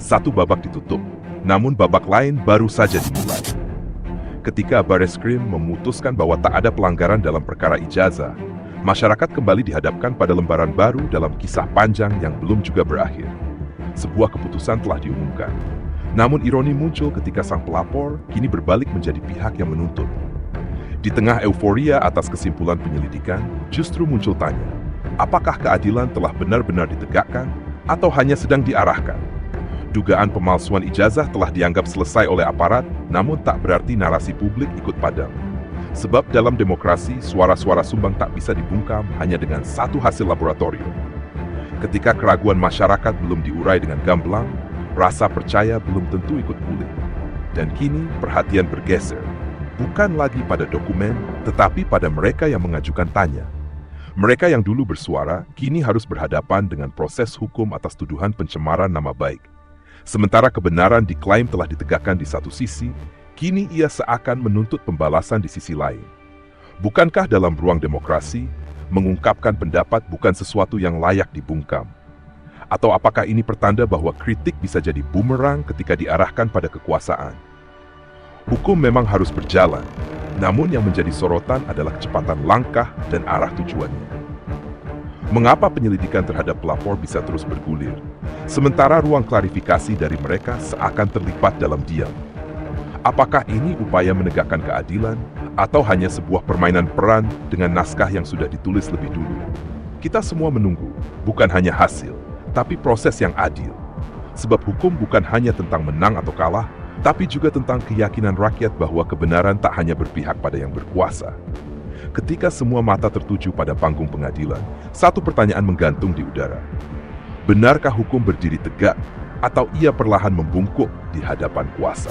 satu babak ditutup, namun babak lain baru saja dimulai. Ketika Bareskrim memutuskan bahwa tak ada pelanggaran dalam perkara ijazah, masyarakat kembali dihadapkan pada lembaran baru dalam kisah panjang yang belum juga berakhir. Sebuah keputusan telah diumumkan. Namun ironi muncul ketika sang pelapor kini berbalik menjadi pihak yang menuntut. Di tengah euforia atas kesimpulan penyelidikan, justru muncul tanya, apakah keadilan telah benar-benar ditegakkan atau hanya sedang diarahkan? Dugaan pemalsuan ijazah telah dianggap selesai oleh aparat, namun tak berarti narasi publik ikut padam. Sebab dalam demokrasi, suara-suara sumbang tak bisa dibungkam hanya dengan satu hasil laboratorium. Ketika keraguan masyarakat belum diurai dengan gamblang, rasa percaya belum tentu ikut pulih. Dan kini perhatian bergeser, bukan lagi pada dokumen, tetapi pada mereka yang mengajukan tanya. Mereka yang dulu bersuara, kini harus berhadapan dengan proses hukum atas tuduhan pencemaran nama baik. Sementara kebenaran diklaim telah ditegakkan di satu sisi, kini ia seakan menuntut pembalasan di sisi lain. Bukankah dalam ruang demokrasi, mengungkapkan pendapat bukan sesuatu yang layak dibungkam? Atau apakah ini pertanda bahwa kritik bisa jadi bumerang ketika diarahkan pada kekuasaan? Hukum memang harus berjalan, namun yang menjadi sorotan adalah kecepatan langkah dan arah tujuannya. Mengapa penyelidikan terhadap pelapor bisa terus bergulir, sementara ruang klarifikasi dari mereka seakan terlipat dalam diam? Apakah ini upaya menegakkan keadilan, atau hanya sebuah permainan peran dengan naskah yang sudah ditulis lebih dulu? Kita semua menunggu, bukan hanya hasil, tapi proses yang adil. Sebab hukum bukan hanya tentang menang atau kalah, tapi juga tentang keyakinan rakyat bahwa kebenaran tak hanya berpihak pada yang berkuasa. Ketika semua mata tertuju pada panggung pengadilan, satu pertanyaan menggantung di udara. Benarkah hukum berdiri tegak, atau ia perlahan membungkuk di hadapan kuasa?